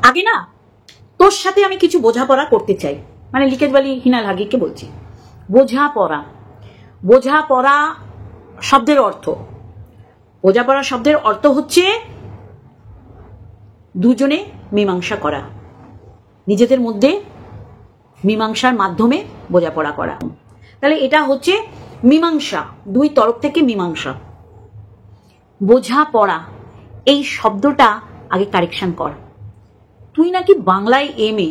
আগে না তোর সাথে আমি কিছু বোঝাপড়া করতে চাই, মানে লিকেজ বালি হিনাল হাগিকে বলছি। বোঝাপড়া, বোঝাপড়া শব্দের অর্থ, বোঝাপড়া শব্দের অর্থ হচ্ছে দুজনে মীমাংসা করা, নিজেদের মধ্যে মীমাংসার মাধ্যমে বোঝাপড়া করা। তাহলে এটা হচ্ছে মীমাংসা, দুই তরফ থেকে মীমাংসা। বোঝাপড়া এই শব্দটা আগে কারেকশন কর। তুই নাকি বাংলায় এমএ,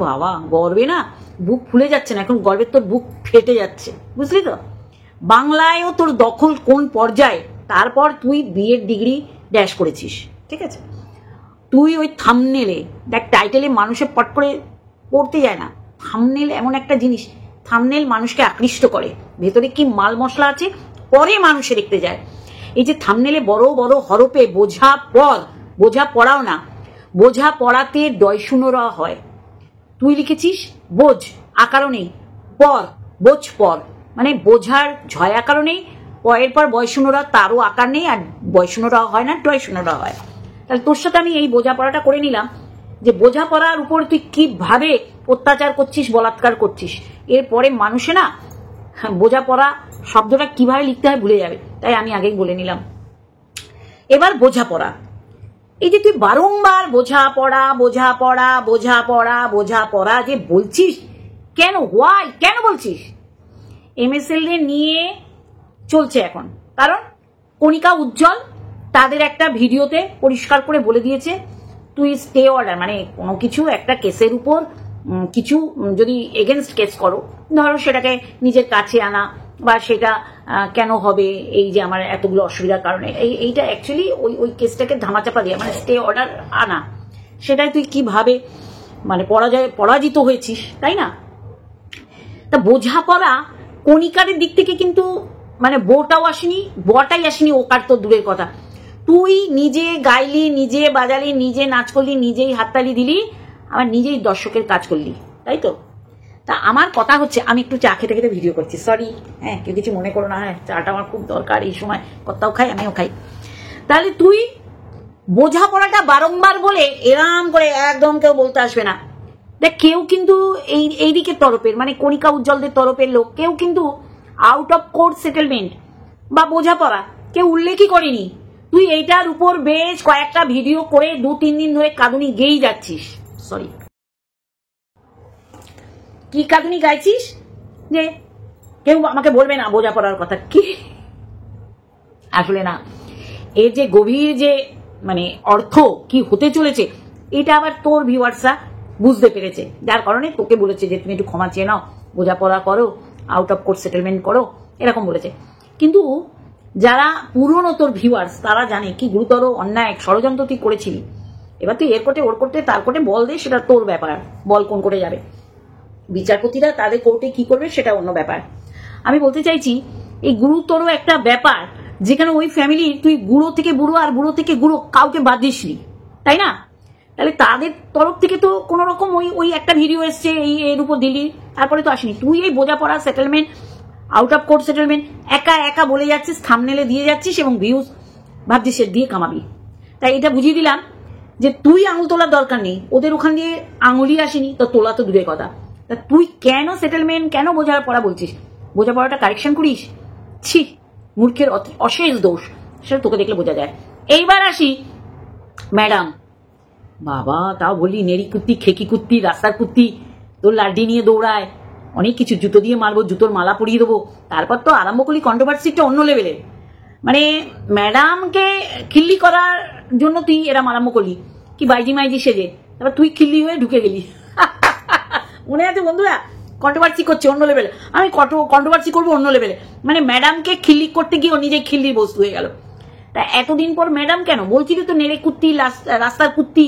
বাবা গর্বে না বুক ফুলে যাচ্ছে না, এখন গর্বের তোর বুক ফেটে যাচ্ছে, বুঝলি তো? বাংলায়ও তোর দখল কোন পর্যায়ে, তারপর তুই বিএড ডিগ্রি ড্যাশ করেছিস, ঠিক আছে? তুই ওই থাম্বনেলে দেখ, টাইটেলে মানুষের পট করে পড়তে যায় না। থাম্বনেল এমন একটা জিনিস, থাম্বনেল মানুষকে আকৃষ্ট করে, ভেতরে কি মাল মশলা আছে পরে মানুষে দেখতে যায়। এই যে থাম্বনেলে বড় বড় হরপে বোঝা পড়াও না, বোঝা পড়াতে ডয়শুনরা হয়। তুই লিখেছিস বোঝ আকারও নেই, বোঝ পর, মানে বোঝার ঝয় আকারও নেই, পয়ের পর বয়শুনরা তারও আকার নেই, আর বয়শুনরা হয় না, ডয়শুনরা হয়। তাহলে তোর সাথে আমি এই বোঝাপড়াটা করে নিলাম যে বোঝাপড়ার উপর তুই কিভাবে অত্যাচার করছিস, বলাৎকার করছিস। এরপরে মানুষে না বোঝাপড়া শব্দটা কিভাবে লিখতে হয় ভুলে যাবে, তাই আমি আগেই বলে নিলাম। এবার বোঝাপড়া, এই যে তুই বারংবার বোঝাপড়া বোঝাপড়া বোঝাপড়া বোঝাপড়া যে বলছিস, কেন, হোয়াই, কেন বলছিস? এমএসএল নিয়ে চলছে এখন, কারণ কণিকা উজ্জ্বল তাদের একটা ভিডিওতে পরিষ্কার করে বলে দিয়েছে তুই স্টে অর্ডার, মানে কোনো কিছু একটা কেসের উপর কিছু যদি এগেনস্ট কেস করো, ধরো সেটাকে নিজের কাছে আনা, বা সেটা কেন হবে, এই যে আমার এতগুলো অসুবিধার কারণে এইটা অ্যাকচুয়ালি ওই কেসটাকে ধামাচাপা দিয়ে মানে স্টে অর্ডার আনা, সেটাই তুই কিভাবে মানে পরাজিত হয়েছিস, তাই না? তা বোঝাপড়া কণিকারের দিক থেকে কিন্তু মানে বটাই আসেনি, ওকার তো দূরের কথা। তুই নিজে গাইলি, নিজে বাজালি, নিজে নাচ করলি, নিজেই হাততালি দিলি, আবার নিজেই দর্শকের কাজ করলি, তাই তো? তা আমার কথা হচ্ছে, আমি একটু চা খেতে খেতে ভিডিও করছি, সরি, হ্যাঁ, কেউ কিছু মনে করো না, হ্যাঁ, চাটা আমার খুব দরকার এই সময়, কর্তাও খাই আমিও খাই। তাহলে তুই বোঝাপড়াটা বারংবার বলে এরাম করে একদম কেউ বলতে আসবে না। দেখ, কেউ কিন্তু এই দিকের তরফের মানে কণিকা উজ্জ্বলদের তরফের লোক কেউ কিন্তু আউট অফ কোর্ট সেটেলমেন্ট বা বোঝাপড়া কেউ উল্লেখই করেনি। তুই এইটার উপর বেশ কয়েকটা ভিডিও করে 2-3 দিন ধরে কাঁদুনি গেয়েই যাচ্ছিস। সরি, কি কাঁদুনি গাইছিস যে কেউ আমাকে বলবে না বোঝাপড়ার কথা, কি আসলে না, এর যে গভীর যে মানে অর্থ কি হতে চলেছে, এটা আবার তোর ভিউয়ার্সরা বুঝতে পেরেছে, যার কারণে তোকে বলেছে যে তুমি একটু ক্ষমা চেয়ে নাও, বোঝাপড়া করো, আউট অফ কোর্ট সেটেলমেন্ট করো, এরকম বলেছে। কিন্তু যারা পুরনো তোর ভিউয়ার্স তারা জানে কি গুরুতর অন্যায় ষড়যন্ত্র তুই করেছিলি। এবার তুই এর কোর্টে ওর কোর্টে তার কোর্টে বল দে, সেটা তোর ব্যাপার, বল কোন কোর্টে যাবে, বিচারপতিরা তাদের কোর্টে কি করবে সেটা অন্য ব্যাপার। আমি বলতে চাইছি এই গুরুতর একটা ব্যাপার, যেখানে ওই ফ্যামিলি তুই বুড়ো থেকে বুড়ো আর বুড়ো থেকে বুড়ো কাউকে বাদ দিসনি, তাই না? তাহলে তাদের তরফ থেকে তো কোনো রকম ওই একটা ভিডিও এসছে এর উপর দিলি, তারপরে তো আসেনি। তুই এই বোঝাপড়া settlement, out of court settlement একা একা বলে যাচ্ছিস, থাম্বনেলে দিয়ে যাচ্ছিস এবং ভিউজ ভাবছিস দিয়ে কামাবি। তাই এটা বুঝিয়ে দিলাম যে তুই আঙুল তোলার দরকার নেই, ওদের ওখান দিয়ে আঙুলই আসেনি, তো তোলা তো দূরের কথা। তা তুই কেন সেটেলমেন্ট, কেন বোঝাপড়া বলছিস? বোঝাপড়াটা কারেকশন করিস? ছি, মূর্খের অশেষ দোষ, সেটা তোকে দেখলে বোঝা যায়। এইবার আসি ম্যাডাম, বাবা তাও বলি নেড়ি কুত্তি, খেকি কুত্তি, রাস্তার কুত্তি, তোর লাড্ডি নিয়ে দৌড়ায়, অনেক কিছু, জুতো দিয়ে মারবো, জুতোর মালা পরিয়ে দেবো, তারপর তো আরম্ভ করলি কন্ট্রোভার্সিটা অন্য লেভেলের। মানে ম্যাডামকে খিল্লি করার জন্য তুই এরম আরম্ভ করলি কি বাইজি মাইজি সেজে, তারপর তুই খিল্লি হয়ে ঢুকে গেলি। মনে আছে বন্ধুরা? কন্ট্রোভার্সি করছে অন্য লেভেলে, আমি কন্ট্রোভার্সি করবো অন্য লেভেলে, মানে ম্যাডামকে খিল্লি করতে গিয়ে ও নিজে খিল্লির বস্তু হয়ে গেল। তা এতদিন পর ম্যাডাম কেন বলছিলি? তো নেড়ে কুত্তি, রাস্তার কুত্তি,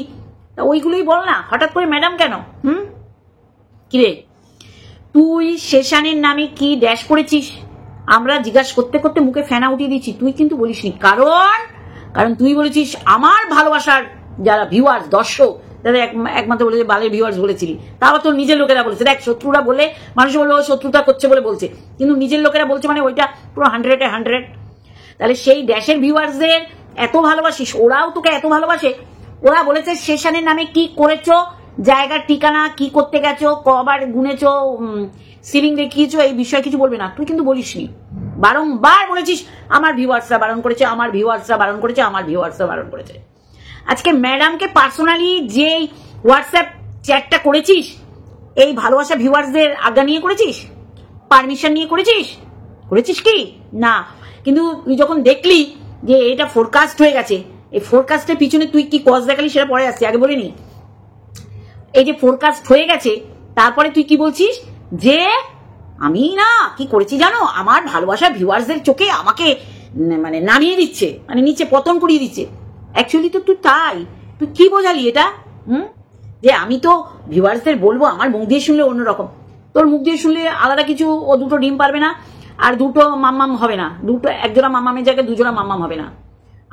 তা ওইগুলোই বল না, হঠাৎ করে ম্যাডাম কেন? কিরে, তুই শেষানের নামে কি ড্যাশ করেছিস? আমরা জিজ্ঞাসা করতে করতে মুখে ফেনা উঠিয়ে দিচ্ছি, তুই কিন্তু বলিসনি। কারণ তুই বলেছিস আমার ভালোবাসার যারা ভিউয়ার্স, দর্শক, তাদের একমাত্র বলেছে বালের ভিউয়ার্স বলেছিলি, তারপর তোর নিজের লোকেরা বলেছে। দেখ, শত্রুরা বলে মানুষ বললো শত্রুতা করছে বলে বলছে, কিন্তু নিজের লোকেরা বলছে মানে ওইটা পুরো 100-100। তাহলে সেই ড্যাশের ভিউয়ার্সদের এত ভালোবাসিস, ওরাও তোকে এত ভালোবাসে, ওরা বলেছে সেশনের নামে কি করেছো, জায়গার ঠিকানা কি করতে গেছো, কবার গুনেছো, সিলিং দেখিয়েছো, এই বিষয়ে কিছু বলবে না। তুই কিন্তু বলিসনি, বারংবার বলেছিস আমার ভিউয়ার্সরা বারণ করেছে, আমার ভিউয়ার্সরা বারণ করেছে, আমার ভিউয়ার্সরা বারণ করেছে। আজকে ম্যাডামকে পার্সোনালি যে হোয়াটসঅ্যাপ চ্যাটটা করেছিস, এই ভালোবাসা ভিউয়ার্সদের আজ্ঞা নিয়ে করেছিস, পারমিশন নিয়ে করেছিস? করেছিস কি না? কিন্তু তুই যখন দেখলি যে এটা ফোরকাস্ট হয়ে গেছে, এই ফোরকাস্টের পিছনে তুই কি কজ দেখালি সেটা পরে আসছে, আগে বলিনি। এই যে ফোরকাস্ট হয়ে গেছে, তারপরে তুই কি বলছিস যে আমি না কি করেছি জানো, আমার ভালোবাসা ভিউয়ার্সদের চোখে আমাকে মানে নামিয়ে দিচ্ছে, মানে নিচে পতন করিয়ে দিচ্ছে। অ্যাকচুয়ালি তো তুই তাই, তুই কি বোঝালি এটা? যে আমি তো ভিউয়ার্সদের বলবো, আমার মুখ দিয়ে শুনলে অন্যরকম, তোর মুখ দিয়ে শুনলে আলাদা কিছু, ও দুটো ডিম পারবে না আর দুটো মাম্মাম হবে না, দুটো একজোড়া মাম্মামের জায়গায় দুজোড়া মাম্মাম হবে না।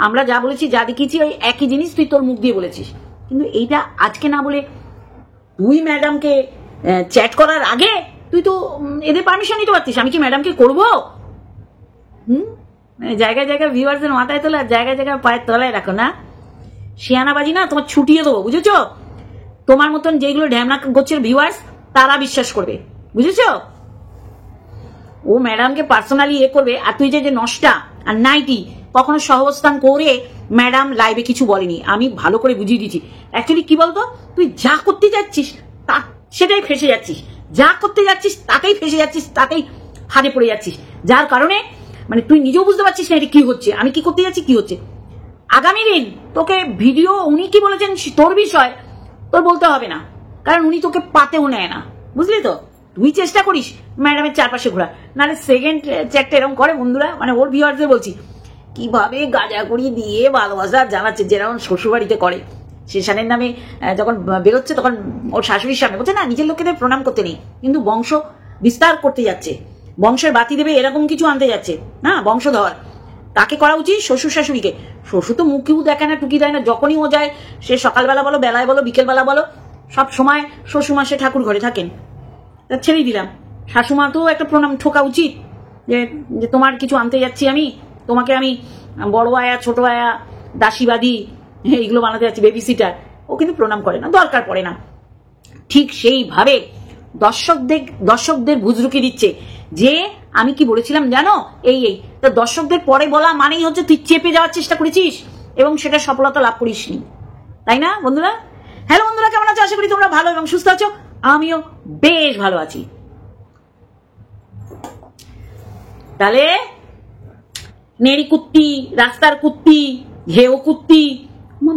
আমরা যা বলেছি, যা দেখিয়েছি, ওই একই জিনিস তুই তোর মুখ দিয়ে বলেছিস। কিন্তু এইটা আজকে না বলে তুই ম্যাডামকে চ্যাট করার আগে তুই তো এদের পারমিশন নিতে পারতিস। আমি কি ম্যাডামকে করবো? মানে জায়গায় জায়গায় ভিউয়ার্সদের মাথায় তোলে আর জায়গায় জায়গায় পায়ের তলায় রাখো না। শিয়ানাবাজি না তোমার ছুটিয়ে দেবো, বুঝেছো? তোমার মতন যেগুলো ঢ্যামনা গোছের ভিউয়ার্স তারা বিশ্বাস করবে, বুঝেছো? ও ম্যাডামকে পার্সোনালি করবে, আর তুই যে নষ্টা আর নাইটি কখনো সহবস্থান করে ম্যাডাম লাইভে কিছু বলেনি, আমি ভালো করে বুঝিয়ে দিচ্ছি। অ্যাকচুয়ালি কি বলতো, তুই যা করতে যাচ্ছিস সেটাই ফেসে যাচ্ছিস, যা করতে যাচ্ছিস তাতেই ফেসে যাচ্ছিস, তাতেই হাতে পড়ে যাচ্ছিস, যার কারণে মানে তুই নিজেও বুঝতে পারছিস না এটা কি হচ্ছে, আমি কি করতে যাচ্ছি, কি হচ্ছে। আগামী দিন তোকে ভিডিও উনি কি বলেছেন তোর বিষয় তোর বলতে হবে না, কারণ উনি তোকে পাতেও নেয় না, বুঝলি তো? তুই চেষ্টা করিস ম্যাডামের চারপাশে ঘোরা, নাহলে সেকেন্ড চ্যাটটা এরকম করে বন্ধুরা, মানে ওর ভিউয়ারদের বলছি কিভাবে গাঁজাগুড়ি দিয়ে ভালোবাসা জানাচ্ছে, যেরকম শ্বশুরবাড়িতে করে। সেশনের নামে যখন বেরোচ্ছে তখন ওর শাশুড়ির সামনে বলছে না নিজের লোকেদের প্রণাম করতে নেই, কিন্তু বংশ বিস্তার করতে যাচ্ছে, বংশের বাতি দেবে এরকম কিছু আনতে যাচ্ছে না, বংশধর। তাকে করা উচিত শ্বশুর শাশুড়িকে। শ্বশুর তো মুখেও দেখায় না, টুকি দেয় না, যখনই ও যায় সে সকালবেলা বলো, বেলায় বলো, বিকেলবেলা বলো, সব সময় শ্বশুরমা সে ঠাকুর ঘরে থাকেন। তা ছেড়েই দিলাম, শাশুমা তো একটা প্রণাম ঠোকা উচিত, যে তোমার কিছু আনতে যাচ্ছি আমি, তোমাকে আমি বড় আয়া ছোট আয়া দাসীবাদী এইগুলো বানাতে যাচ্ছি, বেবি সিটার। ও কিন্তু প্রণাম করে না, দরকার পড়ে না। ঠিক সেইভাবে দর্শকদের বুজরুকি দিচ্ছে যে আমি কি বলেছিলাম জানো, এই তো দর্শকদের পরে বলা মানেই হচ্ছে তুই চেপে যাওয়ার চেষ্টা করেছিস এবং সেটা সফলতা লাভ করিসনি, তাই না বন্ধুরা? হ্যালো বন্ধুরা, কেমন আছো? আশা করি তোমরা ভালো এবং সুস্থ আছো, আমিও বেশ ভালো আছি। তাহলে নেড়ি কুত্তি, রাস্তার কুত্তি, ঘেও কুত্তি,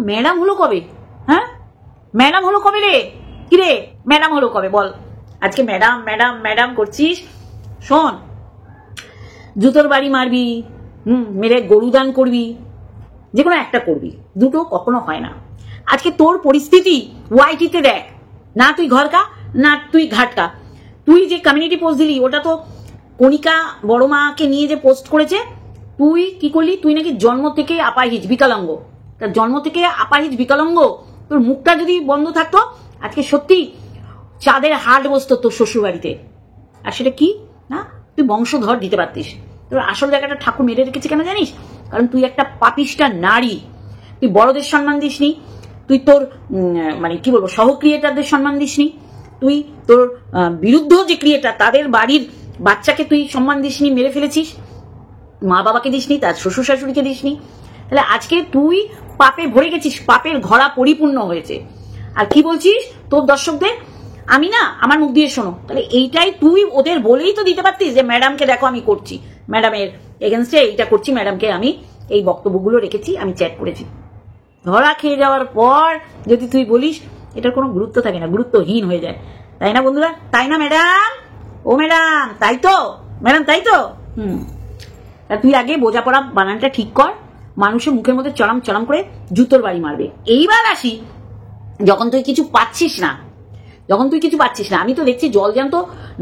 ম্যাডাম হলো কবে? হ্যাঁ, ম্যাডাম হলো কবে রে? কি রে ম্যাডাম হলো কবে বল? আজকে ম্যাডাম ম্যাডাম ম্যাডাম করছিস। শোন, জুতোর বাড়ি মারবি, মেরে গরুদান করবি, যে কোনো একটা করবি, দুটো কখনো হয় না। আজকে তোর পরিস্থিতি ওয়াইটিতে দেখ না, তুই ঘরকা না তুই ঘাটকা। তুই যে কমিউনিটি পোস্ট দিলি ওটা তো কণিকা বড় মাকে নিয়ে যে পোস্ট করেছে, তুই কি করলি? তুই নাকি জন্ম থেকে আপাহিজ বিকলাঙ্গ, তার জন্ম থেকে আপাহিজ বিকলাঙ্গ। তোর মুখটা যদি বন্ধ থাকতো আজকে সত্যি চাঁদের হাট বসতো তোর শ্বশুর বাড়িতে। আর সেটা কি না, তুই বংশধর দিতে পারতিস। তোর আসল জায়গাটা ঠাকুর মেরে রেখেছে কেন জানিস? কারণ তুই একটা পাপিষ্টা নারী, তুই বড়দের সম্মান দিসনি, তুই তোর মানে কি বলবো সহক্রিয়েটারদের সম্মান দিসনি, তুই তোর বিরুদ্ধ যে ক্রিয়েটার তাদের বাড়ির বাচ্চাকে তুই সম্মান দিসনি, মেরে ফেলেছিস, মা বাবাকে দিসনি, তার শ্বশুর শাশুড়িকে দিসনি। তাহলে আজকে তুই পাপে ভরে গেছিস, পাপের ঘোড়া পরিপূর্ণ হয়েছে। আর কি বলছিস তোর দর্শকদের? আমি না আমার মুখ দিয়ে শোনো। তাহলে এইটাই তুই ওদের বলেই তো দিতে পারতিস যে ম্যাডামকে দেখো আমি করছি, ম্যাডামের এগেনস্টে এইটা করছি, ম্যাডামকে আমি এই বক্তব্যগুলো রেখেছি, আমি চ্যাট করেছি। ধরা খেয়ে যাওয়ার পর যদি তুই বলিস, এটার কোনো গুরুত্ব থাকে না, গুরুত্বহীন হয়ে যায়, তাই না বন্ধুরা? তাই না ম্যাডাম? ও ম্যাডাম তাই তো, ম্যাডাম তাই তো। তুই আগে বোঝাপড়া বানানটা ঠিক কর, মানুষের মুখের মধ্যে চড়াম চড়াম করে জুতোর বাড়ি মারবে। এইবার আসি, যখন তুই কিছু পাচ্ছিস না, আমি তো দেখছি জল জ্যান্ত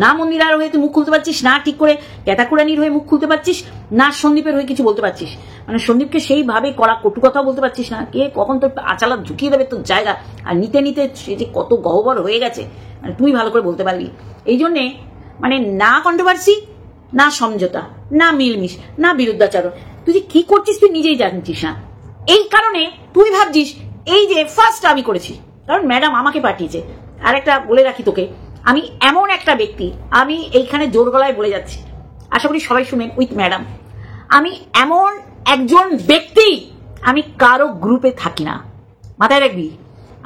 না মন্দিরার হয়ে তুই মুখ খুলতে পারছিস না, ঠিক করে ক্যাতাকুরানির হয়ে মুখ খুলতে পারছিস না, সন্দীপের হয়ে কিছু বলতে পারছিস, মানে সন্দীপকে সেইভাবে কড়া কটু কথাও বলতে পারছিস না। কে কখন তোর আচালা ঝুঁকিয়ে দেবে তোর জায়গা, আর নিতে নিতে সে যে কত গহ্বর হয়ে গেছে মানে তুই ভালো করে বলতে পারবি। এই জন্যে মানে না কন্ট্রোভার্সি, না সমঝোতা, না মিলমিশ, না বিরুদ্ধাচরণ, তুই যে কি করছিস তুই নিজেই জানছিস না। এই কারণে তুই ভাবছিস এই যে ফার্স্ট আমি করেছি, কারণ ম্যাডাম আমাকে পাঠিয়েছে। আর একটা বলে রাখি তোকে, আমি এমন একটা ব্যক্তি, আমি এইখানে জোর গলায় বলে যাচ্ছি, আশা করি সবাই শুনেন উইথ ম্যাডাম, আমি এমন একজন ব্যক্তি, আমি কারো গ্রুপে থাকি না, মাথায় রাখবি।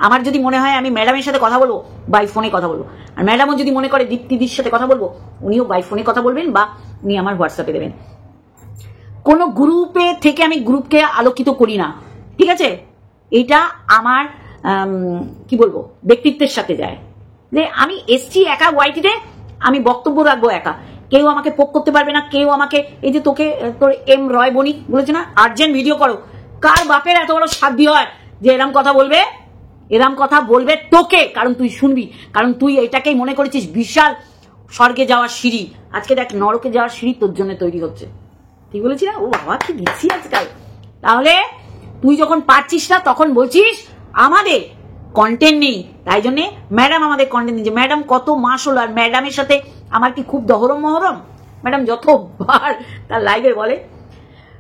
আমার যদি মনে হয় আমি ম্যাডামের সাথে কথা বলবো, বাই ফোনে কথা বলবো, আর ম্যাডামও যদি মনে করে দীপ্তিদির সাথে কথা বলবো, উনিও বাই ফোনে কথা বলবেন বা উনি আমার হোয়াটসঅ্যাপে দেবেন। কোনো গ্রুপে থেকে আমি গ্রুপকে আলোকিত করি না, ঠিক আছে? এটা আমার কি বলবো ব্যক্তিত্বের সাথে যায়, যে আমি এসছি একা ওয়াইটিতে, আমি বক্তব্য রাখবো একা, কেউ আমাকে পোক করতে পারবে না, কেউ আমাকে, এই যে তোকে তোর এম রয় বণিক বলেছে না আর্জেন্ট ভিডিও করো, কার বাপের এত বড় সাধ্য হয় যে এরম কথা বলবে? এরম কথা বলবে তোকে, কারণ তুই শুনবি, কারণ তুই এটাকেই মনে করেছিস বিশাল স্বর্গে যাওয়ার সিঁড়ি। আজকে দেখ নরকে যাওয়ার সিঁড়ি তোর জন্য তৈরি হচ্ছে, ঠিক বলেছি না? ও বাবা কি দিচ্ছি আজকাল। তাহলে তুই যখন পারছিস না তখন বলছিস আমাদের কন্টেন্ট নেই, তাই জন্য ম্যাডাম আমাদের কন্টেন্ট দিচ্ছে। ম্যাডাম কত মাস হলো, আর ম্যাডামের সাথে আমার কি খুব দহরম মহরম? ম্যাডাম যতবার তার লাইভে বলে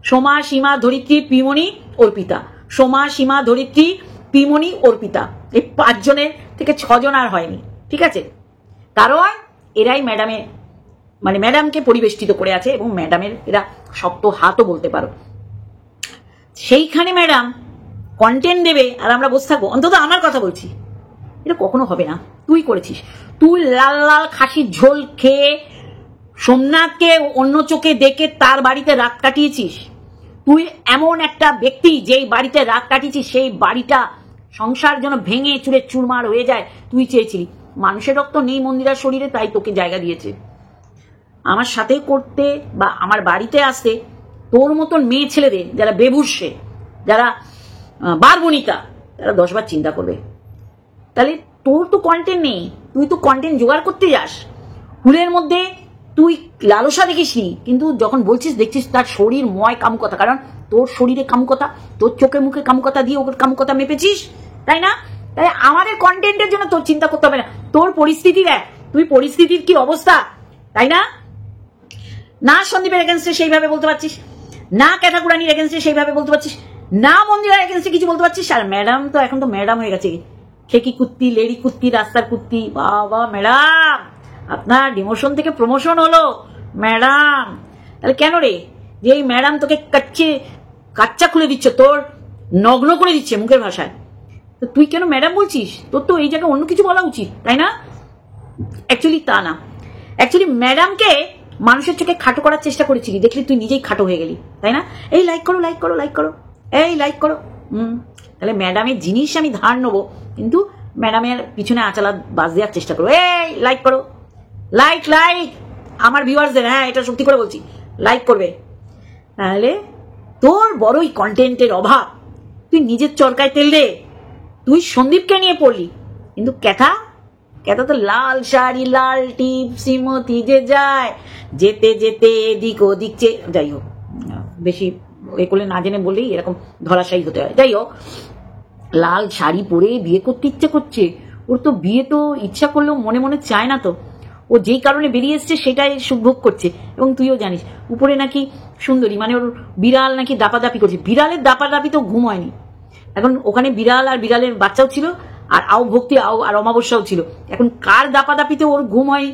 সোমা, সীমা, ধরিত্রী, পিমনি, অর্পিতা, সোমা, সীমা, ধরিত্রী, পিমনি, অর্পিতা, এই 5 জনের থেকে 6 জন আর হয়নি, ঠিক আছে? কারণ এরাই ম্যাডামের মানে ম্যাডামকে পরিবেষ্টিত করে আছে, এবং ম্যাডামের এরা শক্ত হাতও বলতে পারো। সেইখানে ম্যাডাম কন্টেন্ট দেবে আর আমরা বসে থাকবো? অন্তত আমার কথা বলছি, এটা কখনো হবে না। তুই করেছিস, তুই লাল লাল খাসির ঝোল খেয়ে সোমনাথকে অন্য চোখে দেখে তার বাড়িতে রাত কাটিয়েছিস। তুই এমন একটা ব্যক্তি যেই বাড়িতে রাত কাটিয়েছিস, সেই বাড়িটা সংসার যেন ভেঙে চুরে চুরমার হয়ে যায়, তুই চেয়েছিলি। মানুষের রক্ত নেই মন্দিরার শরীরে, তাই তোকে জায়গা দিয়েছে। আমার সাথে করতে বা আমার বাড়িতে আসতে তোর মতন মেয়ে ছেলেদের, যারা বেবুর্ষে, যারা বারবণিকা, তারা 10 বার চিন্তা করবে। তাহলে তোর তো কন্টেন্ট নেই, তুই তো কন্টেন্ট জোগাড় করতে যাস। হুলের মধ্যে তুই লালসা দেখিসনি, কিন্তু যখন বলছিস দেখছিস তার শরীর ময় কামুকতা, কারণ তোর শরীরে কামুকতা, তোর চোখে মুখে কামুকতা দিয়ে ওর কামুকতা মেপেছিস, তাই না? তাই আমাদের কন্টেন্টের জন্য তোর চিন্তা করতে হবে না। তোর পরিস্থিতি দেখ, তুই পরিস্থিতির কি অবস্থা, তাই না? না সন্দীপের এগেন্স্টে সেইভাবে বলতে পারছিস, না ক্যাটাকুরানির এগেন্স্টে সেইভাবে বলতে পারছিস, না মন্দিরার এগেন্স্টে কিছু বলতে পারছিস। আর ম্যাডাম তো এখন তো ম্যাডাম হয়ে গেছে, খেকি কুত্তি, লেডি কুত্তি, রাস্তার কুত্তি। বাবা ম্যাডাম, আপনার ডিমোশন থেকে প্রমোশন হলো ম্যাডাম। তাহলে কেন রে, যে এই ম্যাডাম তোকে কাচ্চা খুলে দিচ্ছে, তোর নগ্ন করে দিচ্ছে মুখের ভাষায়, তো তুই কেন ম্যাডাম বলছিস? তোর তো এই জায়গায় অন্য কিছু বলা উচিত, তাই না? অ্যাকচুয়ালি তা না, অ্যাকচুয়ালি ম্যাডামকে মানুষের চোখে খাটো করার চেষ্টা করেছিলি, দেখলি তুই নিজেই খাটো হয়ে গেলি, তাই না? এই লাইক করো, লাইক করো, লাইক করো, এই লাইক করো। তাহলে ম্যাডামের জিনিস আমি ধার নেবো, কিন্তু ম্যাডামের পিছনে আচালা বাজ দেওয়ার চেষ্টা করো। এই লাইক করো, লাইক লাইক আমার ভিউয়ার্সদের, হ্যাঁ এটা সত্যি করে বলছি, লাইক করবে। তাহলে তোর বড়ই কন্টেন্টের অভাব, তুই নিজের চরকায় তেল দে। তুই সন্দীপকে নিয়ে পড়লি, কিন্তু ক্যাথা তো লাল শাড়ি, লাল টিপ, শ্রীমতী যে যায়, যেতে যেতে এদিক ওদিক, যাই হোক বেশি এ করলে না জেনে বললেই এরকম ধরাশায়ী হতে হয়। যাই হোক, লাল শাড়ি পরে বিয়ে করতে ইচ্ছা করছে ওর, তো বিয়ে তো ইচ্ছা করলেও মনে মনে চায় না তো, ও যেই কারণে বেরিয়ে এসছে সেটাই সুভোগ করছে। এবং তুইও জানিস উপরে নাকি সুন্দরী, মানে ওর বিড়াল নাকি দাপাদাপি করছে, বিড়ালের দাপাদাপি তো ঘুম হয়নি এখন, ওখানে বিড়াল আর বিড়ালের বাচ্চাও ছিল, আর আও ভক্তি আও আর অমাবস্যাও ছিল। এখন কার দাপাদাপিতে ওর ঘুম হয়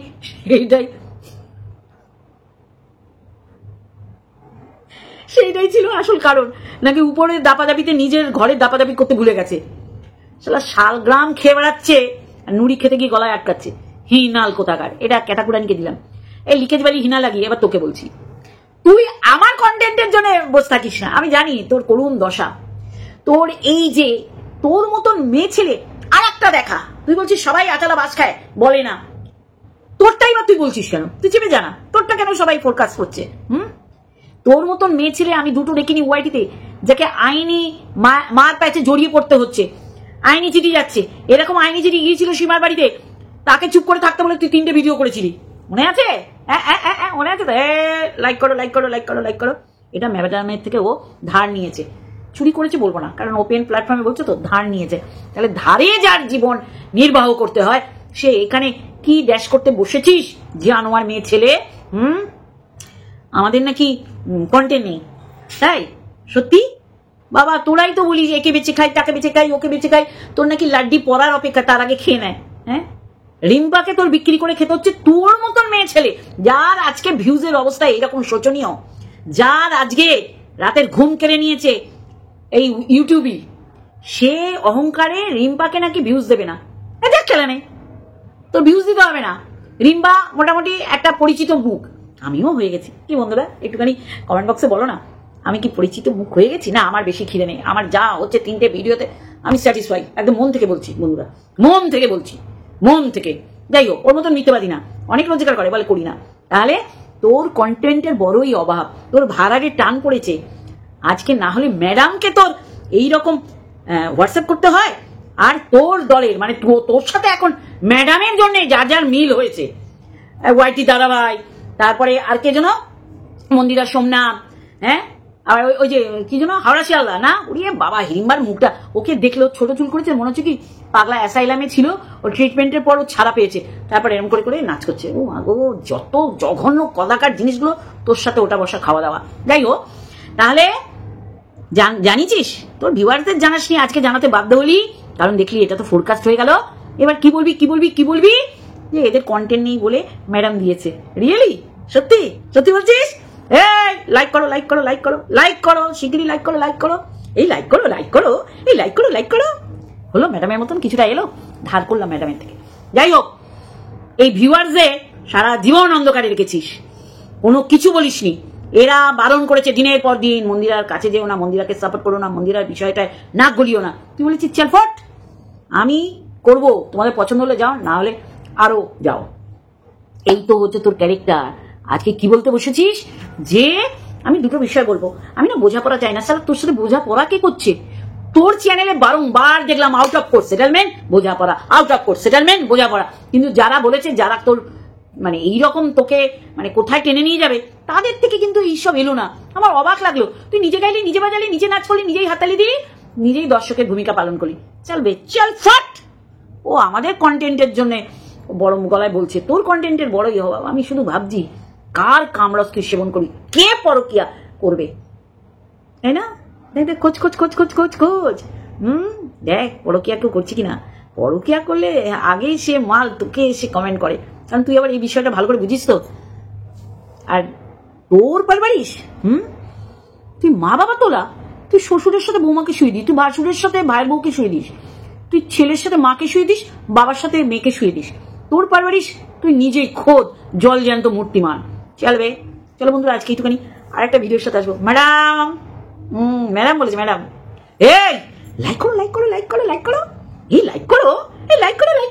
সেইটাই ছিল আসল কারণ, নাকি উপরে দাপাদাপিতে নিজের ঘরের দাপাদাপি করতে ভুলে গেছে। শালা শালগ্রাম খেয়ে বেড়াচ্ছে আর নুড়ি খেতে গিয়ে গলায় আটকাচ্ছে, হিনাল কোথাকার। এটা ক্যাটাকুরানিকে দিলাম, এই লিকেজ বাড়ি হিনা লাগিয়ে। এবার তোকে বলছি, তুই আমার কন্টেন্টের জন্য বসে থাকিস না, আমি জানি তোর করুণ দশা। তোর এই যে তোর মতন মেয়ে ছেলে, আর একটা দেখা, তুই বলছিস সবাই আটালা বাস খায়, বলে না, তোরটাই বা তুই বলছিস কেন? তুই চেপে জানা তোরটা কেন সবাই ফোরকাস্ট করছে। তোর মতন মেয়ে ছেলে আমি দুটো দেখিনি ওয়াইটিতে, যাকে আইনি মার প্যাচে জড়িয়ে পড়তে হচ্ছে, আইনি চিঠি যাচ্ছে। এরকম আইনি চিঠি গিয়েছিল সীমার বাড়িতে, তাকে চুপ করে থাকতে বলে তুই 3টে ভিডিও করেছিলি, মনে আছে? মনে আছে তো? লাইক করো, লাইক করো, লাইক করো, লাইক করো। এটা ম্যাডামের থেকে ও ধার নিয়েছে, চুরি করেছে বলবো না, কারণ ওপেন প্ল্যাটফর্মে বলছে তো, ধার নিয়েছে। তাহলে ধারে যার জীবন নির্বাহ করতে হয়, সে এখানে কি ড্যাশ করতে বসেছিস যে আনোয়ার মেয়ে ছেলে? আমাদের নাকি কন্টেন্ট নেই, তাই? সত্যি বাবা তোরাই তো বলিস একে বেঁচে খাই, তাকে বেঁচে খাই, ওকে বেঁচে খাই। তোর নাকি লাড্ডি পড়ার অপেক্ষা, তার আগে খেয়ে নেয়। হ্যাঁ, রিম্পাকে তোর বিক্রি করে খেতে হচ্ছে তোর মতন মেয়ে ছেলে, যার আজকে ভিউজের অবস্থা এরকম শোচনীয়, যার আজকে রাতের ঘুম কেড়ে নিয়েছে এই ইউটিউবই, সে অহংকারে রিম্পাকে নাকি ভিউজ দেবে না। দেখ খেলা নেই, তোর ভিউজ দিতে হবে না। রিম্পা মোটামুটি একটা পরিচিত মুখ, আমিও হয়ে গেছি। কি বন্ধুরা একটুখানি কমেন্ট বক্সে বলো না, আমি কি পরিচিত মুখ হয়ে গেছি? না, আমার বেশি খিদে নেই, আমার যা হচ্ছে 3টে ভিডিওতে আমি স্যাটিসফাই, একদম মন থেকে বলছি বন্ধুরা, মন থেকে বলছি, মন থেকে। যাই হোক, ওর মতন মিথ্যেবাদী না, অনেক রোজগার করে বলে করি না। তাহলে তোর কন্টেন্টের বড়ই অভাব, তোর ভাড়ারে টান পড়েছে। আজকে না হলে ম্যাডামকে তোর এইরকম হোয়াটসঅ্যাপ করতে হয়, আর তোর দলের মানে তোর সাথে এখন ম্যাডামের জন্য যার যার মিল হয়েছে, ওয়াইটি দাদাভাই, তারপরে আর কে যেন মন্দিরা সোমনাথ, হ্যাঁ, আর ওই যে কি যেন হাওড়া শিয়ালদা না, উড়িয়ে বাবা হিড়িম্বার মুখটা, ওকে দেখলো ছোট চুল করেছে, মনে হচ্ছে কি পাগলা অ্যাসাইলামে ছিল, ও ট্রিটমেন্টের পর ও ছাড়া পেয়েছে, তারপরে এরকম করে করে নাচ করছে। ও মাগো, যত জঘন্য কদাকার জিনিসগুলো তোর সাথে ওটা বসা খাওয়া দাওয়া। যাই হোক, তাহলে জানিছিস তোর ভিউয়ারদের জানাসনি, আজকে জানাতে বাধ্য হলি, কারণ দেখলি এটা তো ফোরকাস্ট হয়ে গেল। এবার কি বলবি কি বলবি কি বলবি যে এদের কন্টেন্ট নেই বলে ম্যাডাম দিয়েছে? রিয়েলি সত্যি সত্যি বলছিস? এই লাইক করো লাইক করো লাইক করো লাইক করো, শিগগিরই লাইক করো লাইক করো, এই লাইক করো লাইক করো, এই লাইক করো লাইক করো। হলো ম্যাডামের মতন কিছুটা এলো, ধার করলাম ম্যাডামের থেকে। যাই হোক, এই ভিউয়ার্সদের সারা জীবন অন্ধকারে রেখেছিস, কোনো কিছু বলিসনি। এরা বারণ করেছে দিনের পর দিন, মন্দিরার কাছে যেও না, মন্দিরাকে সাপোর্ট করো না, মন্দিরার বিষয়টায় নাক গলিও না। তুই বলেছিস চল ফট, আমি করব, তোমাদের পছন্দ হলে যাও, না হলে আরো যাও। এই তো হচ্ছে তোর ক্যারেক্টার। আজকে কি বলতে বসেছিস যে আমি দুটো বিষয় বলবো, আমি না বোঝাপড়া চাই না। সারা তোর সাথে বোঝাপড়া কে করছে? তোর চ্যানেলে বারংবার দেখলাম আউট অফ কোর্স সেটেলমেন্ট বোঝাপড়া, আউট অফ কোর্স সেটেলমেন্ট বোঝাপড়া, কিন্তু যারা বলেছে, যারা তোর মানে এইরকম তোকে মানে কোথায় টেনে নিয়ে যাবে, তাদের থেকে কিন্তু এইসব এলো না। আমার অবাক লাগলো, তুই নিজে গাইলি, নিজে বাজালি, নিজে নাচ করলি, নিজেই হাততালি দিলি, নিজেই দর্শকের ভূমিকা পালন করলি। চলবে চল ফট। ও আমাদের কন্টেন্টের জন্য বড় গলায় বলছে, তোর কন্টেন্টের বড়ই অভাব। আমি শুধু ভাবছি কার কামরস তুই সেবন করবি, কে পরকিয়া করবে, তাই না? দেখ খোঁজ খোঁজ খোঁজ খোঁজ খোঁজ খোঁজ, দেখ পরকিয়া কেউ করছে কিনা। পরকিয়া করলে আগেই সে মাল তোকে এসে কমেন্ট করে, কারণ তুই আবার এই বিষয়টা ভালো করে বুঝিস তো। আর তোর পারবারিস, তুই মা বাবা তোরা, তুই শ্বশুরের সাথে বৌমাকে শুয়ে দিস, তুই ভাসুরের সাথে ভাইয়ের বউকে শুয়ে দিস, তুই ছেলের সাথে মাকে শুয়ে দিস, বাবার সাথে মেয়েকে শুয়ে দিস। তোর পারবারিস তুই নিজেই খোদ জল জ্যান্ত মূর্তিমান। চলবে চলো বন্ধুরা, আজকে একটুখানি আর একটা ভিডিওর সাথে আসবো। ম্যাডাম, ম্যাডাম বলেছে ম্যাডাম, এই লাইক করো লাইক করো লাইক করো লাইক করো, এই লাইক করো, এই লাইক করো লাইক